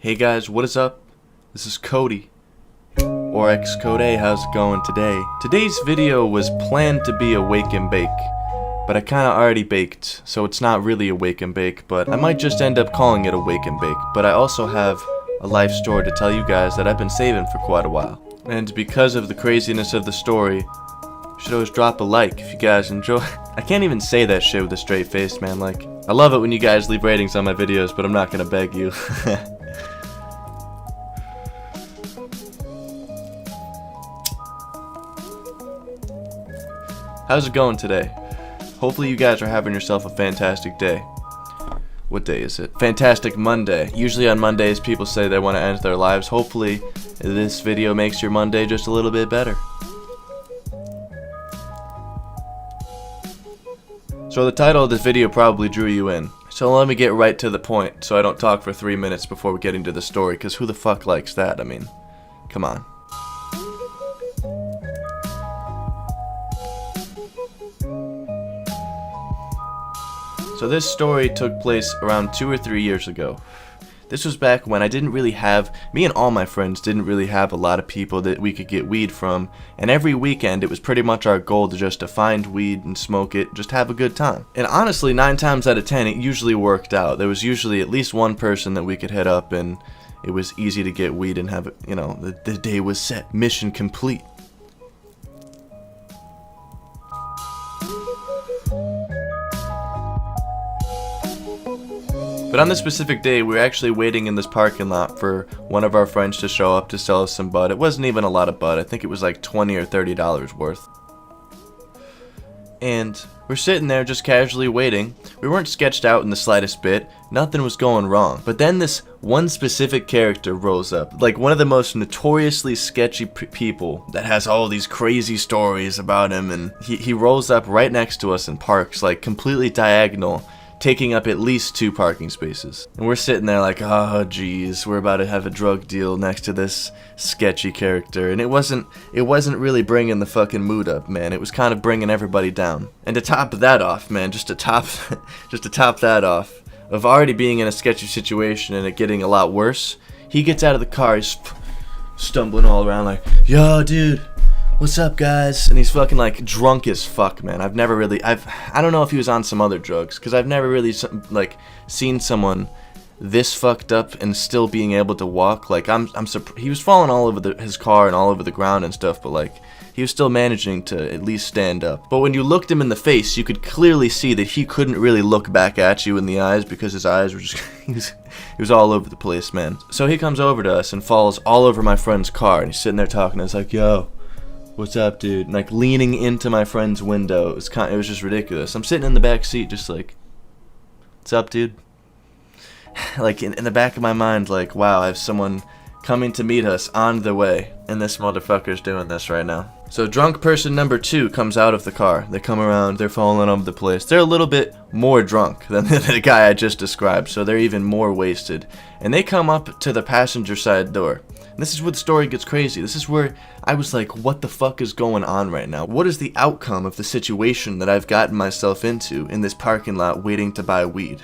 Hey guys, what is up? This is Cody, or xCodeh. How's it going today? Today's video was planned to be a wake and bake, but I kinda already baked, so it's not really a wake and bake, but I might just end up calling it a wake and bake. But I also have a life story to tell you guys that I've been saving for quite a while. And because of the craziness of the story, you should always drop a like if you guys enjoy. I can't even say that shit with a straight face, man. Like, I love it when you guys leave ratings on my videos, but I'm not gonna beg you. How's it going today? Hopefully you guys are having yourself a fantastic day. What day is it? Fantastic Monday. Usually on Mondays people say they want to end their lives. Hopefully this video makes your Monday just a little bit better. So the title of this video probably drew you in. So let me get right to the point so I don't talk for 3 minutes before we get into the story, because who the fuck likes that? I mean, come on. So this story took place around 2 or 3 years ago. This was back when I didn't really have, me and all my friends didn't really have a lot of people that we could get weed from, and every weekend it was pretty much our goal to find weed and smoke it, just have a good time. And honestly, 9 times out of 10 it usually worked out. There was usually at least one person that we could hit up and it was easy to get weed and have it, you know, the day was set, mission complete. But on this specific day, we were actually waiting in this parking lot for one of our friends to show up to sell us some bud. It wasn't even a lot of bud. I think it was like $20 or $30 worth. And we're sitting there just casually waiting. We weren't sketched out in the slightest bit. Nothing was going wrong. But then this one specific character rose up. Like one of the most notoriously sketchy people that has all these crazy stories about him. And he rolls up right next to us and parks like completely diagonal, taking up at least 2 parking spaces. And we're sitting there like, oh geez, we're about to have a drug deal next to this sketchy character. And it wasn't really bringing the fucking mood up, man. It was kind of bringing everybody down. And to top that off, man, just to top that off, of already being in a sketchy situation and it getting a lot worse, he gets out of the car, he's stumbling all around like, yo dude, what's up guys? And he's fucking like drunk as fuck, man. I don't know if he was on some other drugs, because I've never really like seen someone this fucked up and still being able to walk. Like he was falling all over his car and all over the ground and stuff, but like he was still managing to at least stand up. But when you looked him in the face, you could clearly see that he couldn't really look back at you in the eyes, because his eyes were just he was all over the place, man. So he comes over to us and falls all over my friend's car, and he's sitting there talking, and it's like, yo, what's up, dude? And like leaning into my friend's window. It was just ridiculous. I'm sitting in the back seat just like, what's up, dude? Like in the back of my mind, like, wow, I have someone coming to meet us on the way, and this motherfucker's doing this right now. So drunk person number 2 comes out of the car. They come around, they're falling over the place. They're a little bit more drunk than the guy I just described, so they're even more wasted. And they come up to the passenger side door. This is where the story gets crazy. This is where I was like, what the fuck is going on right now? What is the outcome of the situation that I've gotten myself into in this parking lot waiting to buy weed?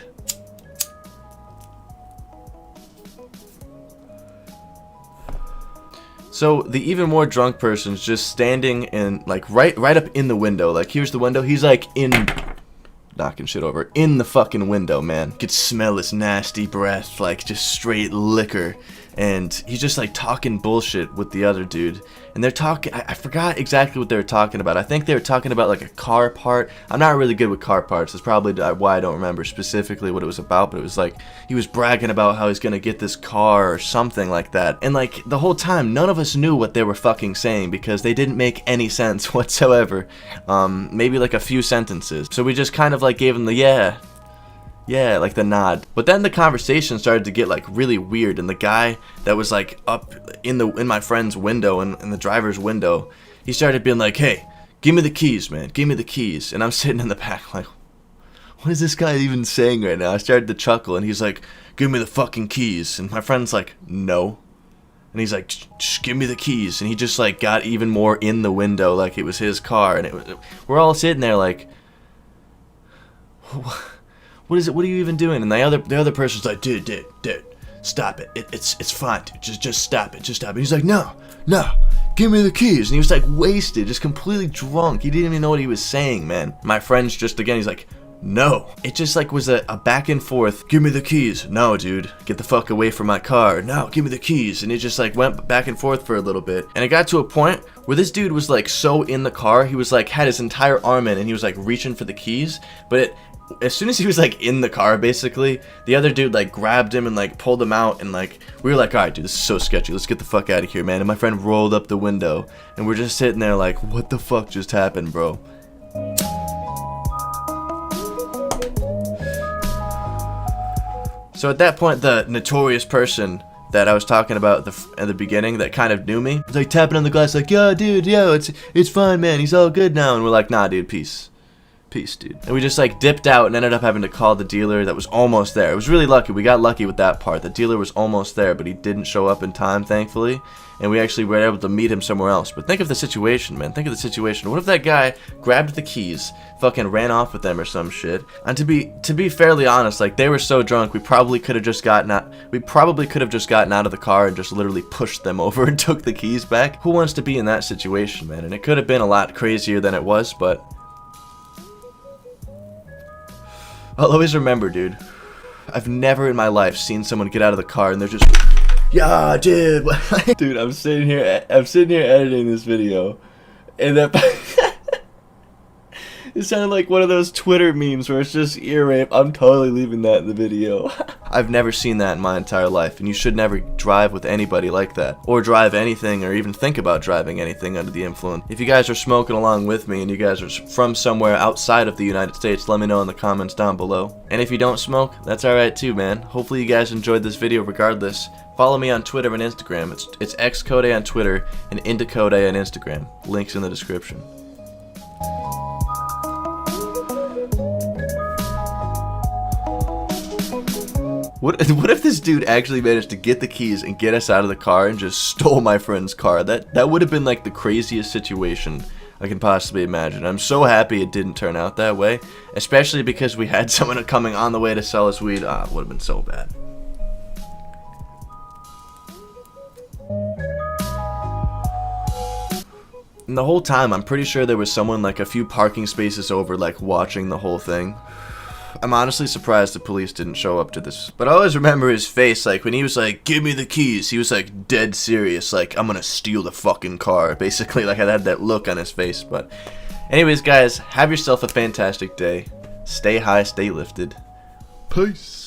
So the even more drunk person's just standing in like right up in the window. Like here's the window. He's like knocking shit over in the fucking window, man. You could smell his nasty breath, like just straight liquor. And he's just like talking bullshit with the other dude. And they're talking, I forgot exactly what they were talking about. I think they were talking about like a car part. I'm not really good with car parts. That's probably why I don't remember specifically what it was about. But it was like, he was bragging about how he's gonna get this car or something like that. And like the whole time, none of us knew what they were fucking saying, because they didn't make any sense whatsoever. Maybe like a few sentences. So we just kind of like gave him the yeah, like the nod. But then the conversation started to get like really weird, and the guy that was like up in my friend's window, in the driver's window, he started being like, hey, give me the keys, man, give me the keys. And I'm sitting in the back like, what is this guy even saying right now? I started to chuckle, and he's like, give me the fucking keys. And my friend's like, no. And he's like, just give me the keys. And he just like got even more in the window like it was his car, and we're all sitting there like, what is it? What are you even doing? And the other person's like, dude, stop it. It's fine, dude. Just stop it. Just stop it. He's like, no, give me the keys. And he was like wasted, just completely drunk. He didn't even know what he was saying, man. My friend's just, again, he's like, no. It just like was a back and forth. Give me the keys. No, dude. Get the fuck away from my car. No, give me the keys. And it just like went back and forth for a little bit. And it got to a point where this dude was like so in the car, he was like had his entire arm in and he was like reaching for the keys. But as soon as he was like in the car, basically, the other dude like grabbed him and like pulled him out, and like we were like, all right, dude, this is so sketchy. Let's get the fuck out of here, man. And my friend rolled up the window and we're just sitting there like, what the fuck just happened, bro? So at that point, the notorious person that I was talking about at the beginning that kind of knew me was like tapping on the glass like, yo, dude, yo, it's fine, man. He's all good now. And we're like, nah, dude, peace, dude. And we just like dipped out and ended up having to call the dealer that was almost there. It was really lucky. We got lucky with that part. The dealer was almost there, but he didn't show up in time, thankfully. And we actually were able to meet him somewhere else. But think of the situation, man. Think of the situation. What if that guy grabbed the keys, fucking ran off with them or some shit? And to be fairly honest, like they were so drunk, we probably could have just gotten out of the car and just literally pushed them over and took the keys back. Who wants to be in that situation, man? And it could have been a lot crazier than it was, but I'll always remember, dude, I've never in my life seen someone get out of the car and they're just, yeah, dude. Dude, I'm sitting here editing this video, and that it sounded like one of those Twitter memes where it's just ear rape. I'm totally leaving that in the video. I've never seen that in my entire life, and you should never drive with anybody like that, or drive anything, or even think about driving anything under the influence. If you guys are smoking along with me, and you guys are from somewhere outside of the United States, let me know in the comments down below. And if you don't smoke, that's alright too, man. Hopefully you guys enjoyed this video regardless. Follow me on Twitter and Instagram. It's xCodeh on Twitter and xCodeh on Instagram. Links in the description. What if this dude actually managed to get the keys and get us out of the car and just stole my friend's car? That would have been like the craziest situation I can possibly imagine. I'm so happy it didn't turn out that way, especially because we had someone coming on the way to sell us weed. It would have been so bad. And the whole time, I'm pretty sure there was someone like a few parking spaces over, like watching the whole thing. I'm honestly surprised the police didn't show up to this. But I always remember his face, like when he was like, give me the keys, he was like dead serious, like I'm gonna steal the fucking car. Basically, like I had that look on his face. But anyways, guys, have yourself a fantastic day. Stay high, stay lifted. Peace.